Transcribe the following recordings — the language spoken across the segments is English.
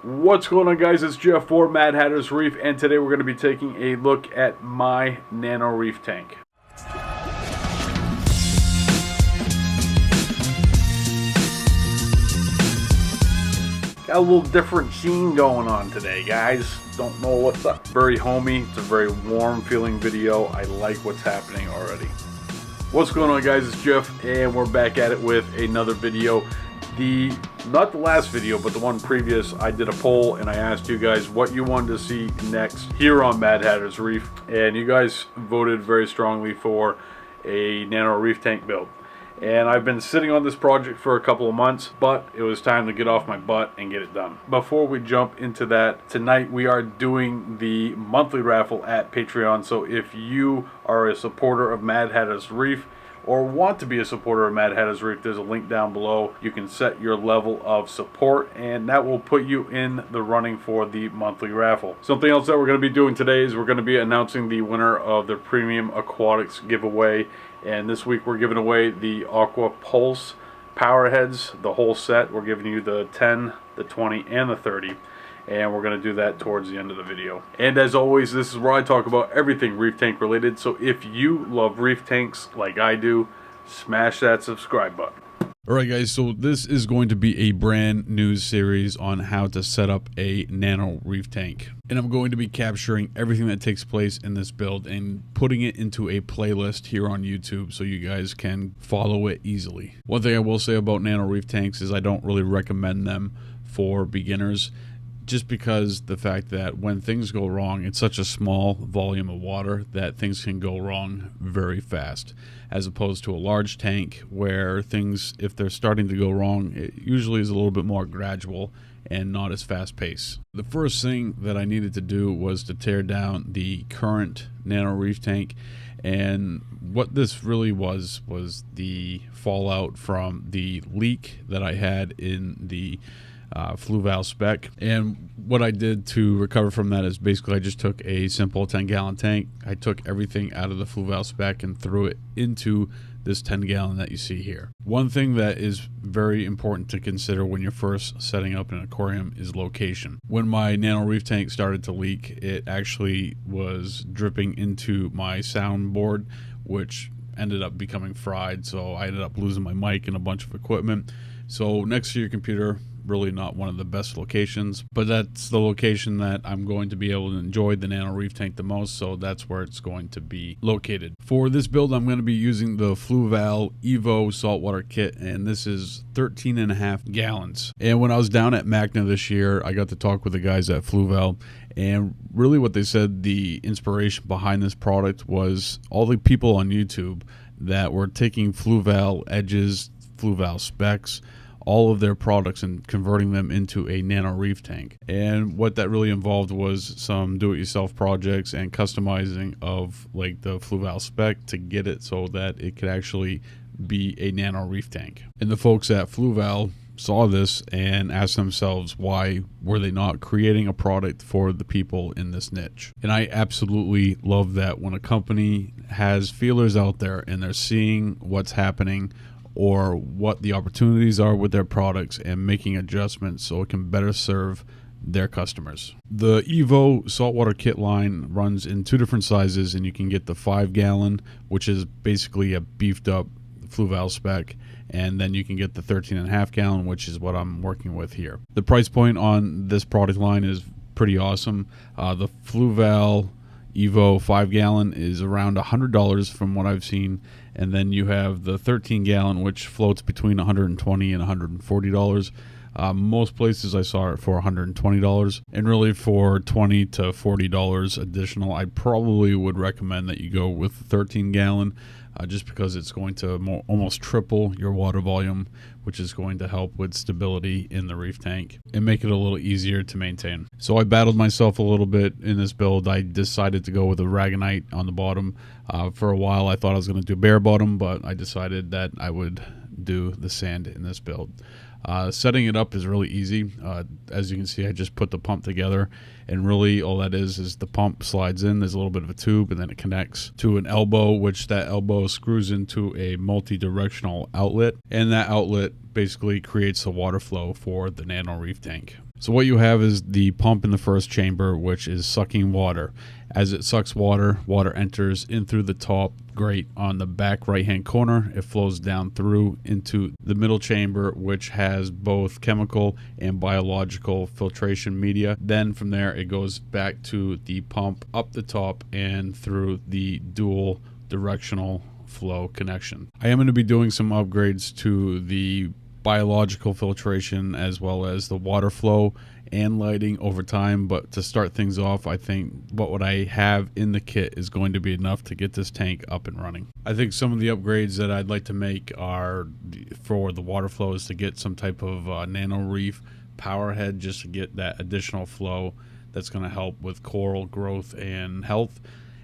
What's going on, guys? It's Jeff for Mad Hatter's Reef, and today we're going to be taking a look at my Nano Reef Tank. Got a little different scene going on today, guys. Don't know what's up. Very homey. It's a very warm feeling video. I like what's happening already. What's going on, guys? It's Jeff, and we're back at it with another video. Not the last video, but the one previous, I did a poll and I asked you guys what you wanted to see next here on Mad Hatter's Reef, and you guys voted very strongly for a Nano Reef Tank build. And I've been sitting on this project for a couple of months, but it was time to get off my butt and get it done. Before we jump into that, tonight we are doing the monthly raffle at Patreon. So if you are a supporter of Mad Hatter's Reef, or want to be a supporter of Mad Hatter's Reef, there's a link down below. You can set your level of support, and that will put you in the running for the monthly raffle. Something else that we're going to be doing today is we're going to be announcing the winner of the Premium Aquatics giveaway. And this week we're giving away the Aqua Pulse Power Heads, the whole set. We're giving you the 10, the 20, and the 30. And we're going to do that towards the end of the video. And as always, this is where I talk about everything reef tank related. So if you love reef tanks like I do, smash that subscribe button. Alright, guys, so this is going to be a brand new series on how to set up a Nano Reef Tank. And I'm going to be capturing everything that takes place in this build and putting it into a playlist here on YouTube so you guys can follow it easily. One thing I will say about Nano Reef Tanks is I don't really recommend them for beginners, just because the fact that when things go wrong, it's such a small volume of water that things can go wrong very fast, as opposed to a large tank where things, if they're starting to go wrong, it usually is a little bit more gradual and not as fast paced. The first thing that I needed to do was to tear down the current Nano Reef Tank, and what this really was the fallout from the leak that I had in the Fluval spec. And what I did to recover from that is basically I just took a simple 10-gallon tank. I took everything out of the Fluval spec and threw it into this 10-gallon that you see here. One thing that is very important to consider when you're first setting up an aquarium is location. When my Nano Reef Tank started to leak, it actually was dripping into my soundboard, which ended up becoming fried, so I ended up losing my mic and a bunch of equipment. So next to your computer, really not one of the best locations, but that's the location that I'm going to be able to enjoy the Nano Reef Tank the most, so that's where it's going to be located. For this build, I'm going to be using the Fluval EVO saltwater kit, and this is 13.5 gallons. And when I was down at MACNA this year, I got to talk with the guys at Fluval, and really what they said the inspiration behind this product was all the people on YouTube that were taking Fluval edges, Fluval specs, all of their products, and converting them into a Nano Reef Tank. And what that really involved was some do-it-yourself projects and customizing of like the Fluval spec to get it so that it could actually be a Nano Reef Tank. And the folks at Fluval saw this and asked themselves, why were they not creating a product for the people in this niche? And I absolutely love that when a company has feelers out there and they're seeing what's happening or what the opportunities are with their products and making adjustments so it can better serve their customers. The EVO saltwater kit line runs in two different sizes, and you can get the 5-gallon, which is basically a beefed up Fluval spec, and then you can get the 13.5 gallon, which is what I'm working with here. The price point on this product line is pretty awesome. The Fluval EVO 5-gallon is around $100 from what I've seen, and then you have the 13-gallon, which floats between $120 and $140. Most places I saw it for $120, and really for $20 to $40 additional, I probably would recommend that you go with the 13-gallon, just because it's going to almost triple your water volume, which is going to help with stability in the reef tank and make it a little easier to maintain. So I battled myself a little bit in this build. I decided to go with a Ragonite on the bottom. For a while I thought I was going to do bare bottom, but I decided that I would do the sand in this build. Setting it up is really easy. As you can see, I just put the pump together, and really all that is the pump slides in. There's a little bit of a tube, and then it connects to an elbow, which that elbow screws into a multi-directional outlet, and that outlet basically creates the water flow for the Nano Reef Tank. So what you have is the pump in the first chamber, which is sucking water. As it sucks water, water enters in through the top grate on the back right hand corner. It flows down through into the middle chamber, which has both chemical and biological filtration media. Then from there it goes back to the pump up the top and through the dual directional flow connection. I am going to be doing some upgrades to the biological filtration as well as the water flow and lighting over time, but to start things off, I think what I have in the kit is going to be enough to get this tank up and running. I think some of the upgrades that I'd like to make are for the water flow is to get some type of Nano Reef power head, just to get that additional flow that's going to help with coral growth and health.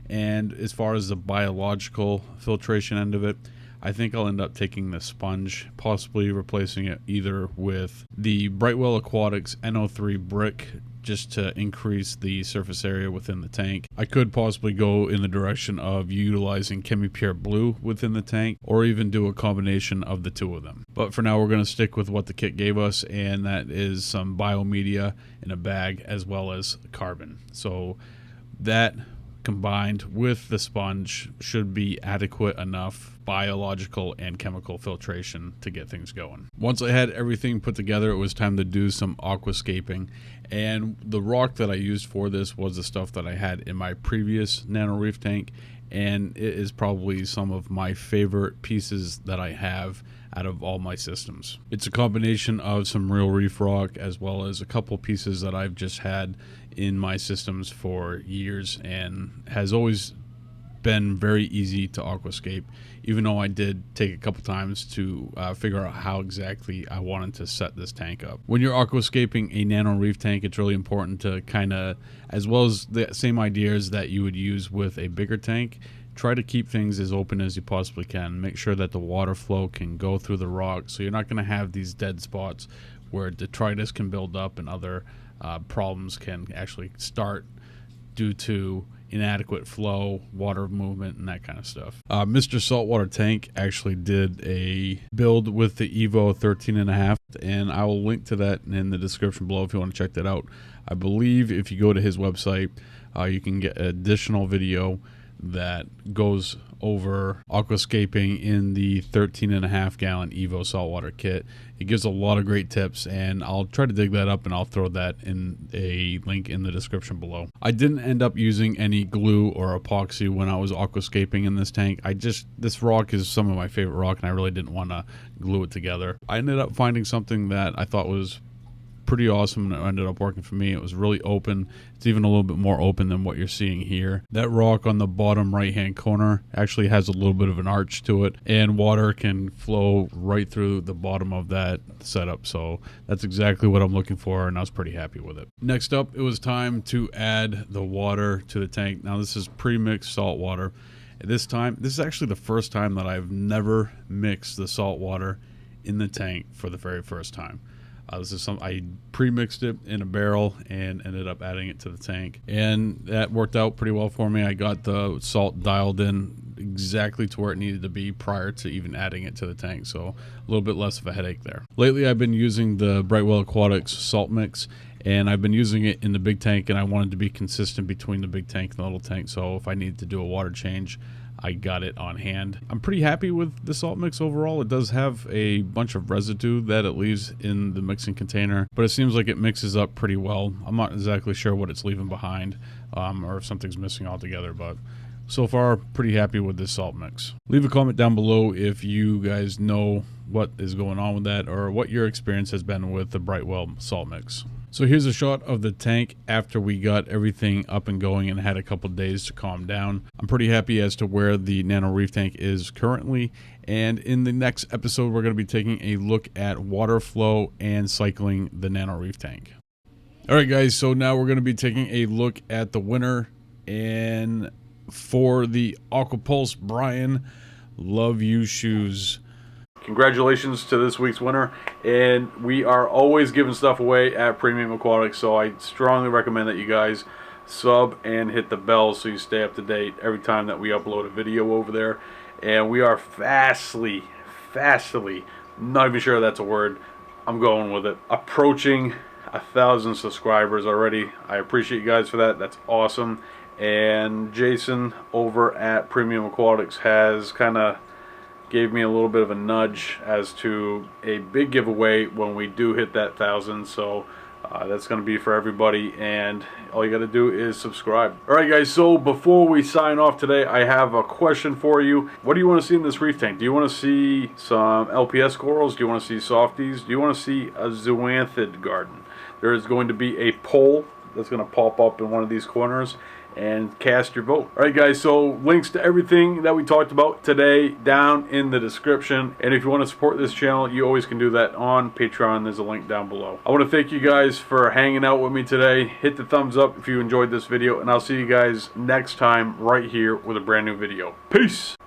And as far as the biological filtration end of it, I think I'll end up taking the sponge, possibly replacing it either with the Brightwell Aquatics NO3 brick, just to increase the surface area within the tank. I could possibly go in the direction of utilizing ChemiPure Blue within the tank, or even do a combination of the two of them. But for now, we're going to stick with what the kit gave us, and that is some biomedia in a bag as well as carbon. So that combined with the sponge should be adequate enough biological and chemical filtration to get things going. Once I had everything put together, it was time to do some aquascaping, and the rock that I used for this was the stuff that I had in my previous Nano Reef tank, and it is probably some of my favorite pieces that I have out of all my systems. It's a combination of some real reef rock as well as a couple pieces that I've just had in my systems for years, and has always been very easy to aquascape, even though I did take a couple times to figure out how exactly I wanted to set this tank up. When you're aquascaping a Nano Reef tank, it's really important to kind of, as well as the same ideas that you would use with a bigger tank, try to keep things as open as you possibly can. Make sure that the water flow can go through the rock, so you're not going to have these dead spots where detritus can build up and other problems can actually start due to inadequate flow, water movement, and that kind of stuff. Mr. Saltwater Tank actually did a build with the EVO 13.5, and I will link to that in the description below if you want to check that out. I believe if you go to his website, you can get additional video that goes over aquascaping in the 13.5 gallon EVO saltwater kit. It gives a lot of great tips, and I'll try to dig that up and I'll throw that in a link in the description below. I didn't end up using any glue or epoxy when I was aquascaping in this tank. This rock is some of my favorite rock, and I really didn't want to glue it together. I ended up finding something that I thought was pretty awesome, and it ended up working for me. It was really open. It's even a little bit more open than what you're seeing here. That rock on the bottom right hand corner actually has a little bit of an arch to it, and water can flow right through the bottom of that setup. So that's exactly what I'm looking for, and I was pretty happy with it. Next up, it was time to add the water to the tank. Now this is pre-mixed salt water. This is actually the first time that I've never mixed the salt water in the tank for the very first time. This is something I pre-mixed it in a barrel and ended up adding it to the tank, and that worked out pretty well for me. I got the salt dialed in exactly to where it needed to be prior to even adding it to the tank, so a little bit less of a headache there. Lately I've been using the Brightwell Aquatics salt mix, and I've been using it in the big tank, and I wanted to be consistent between the big tank and the little tank, so if I needed to do a water change, I got it on hand. I'm pretty happy with the salt mix overall. It does have a bunch of residue that it leaves in the mixing container, but it seems like it mixes up pretty well. I'm not exactly sure what it's leaving behind, or if something's missing altogether, but so far pretty happy with this salt mix. Leave a comment down below if you guys know what is going on with that, or what your experience has been with the Brightwell salt mix. So here's a shot of the tank after we got everything up and going and had a couple days to calm down. I'm pretty happy as to where the Nano Reef Tank is currently, and in the next episode we're going to be taking a look at water flow and cycling the Nano Reef Tank. Alright guys, so now we're going to be taking a look at the winner, and for the Aquapulse Brian, love you shoes. Congratulations to this week's winner, and we are always giving stuff away at Premium Aquatics, so I strongly recommend that you guys sub and hit the bell so you stay up to date every time that we upload a video over there. And we are fastly, not even sure that's a word, I'm going with it, approaching 1,000 subscribers already. I appreciate you guys for that. That's awesome. And Jason over at Premium Aquatics has kind of gave me a little bit of a nudge as to a big giveaway when we do hit that 1,000. So that's going to be for everybody, and all you got to do is subscribe. Alright guys, so before we sign off today, I have a question for you. What do you want to see in this reef tank? Do you want to see some LPS corals? Do you want to see softies? Do you want to see a zoanthid garden? There is going to be a poll that's going to pop up in one of these corners, and cast your vote. Alright guys, so links to everything that we talked about today down in the description, and if you want to support this channel, you always can do that on Patreon. There's a link down below. I want to thank you guys for hanging out with me today. Hit the thumbs up if you enjoyed this video, and I'll see you guys next time right here with a brand new video. Peace!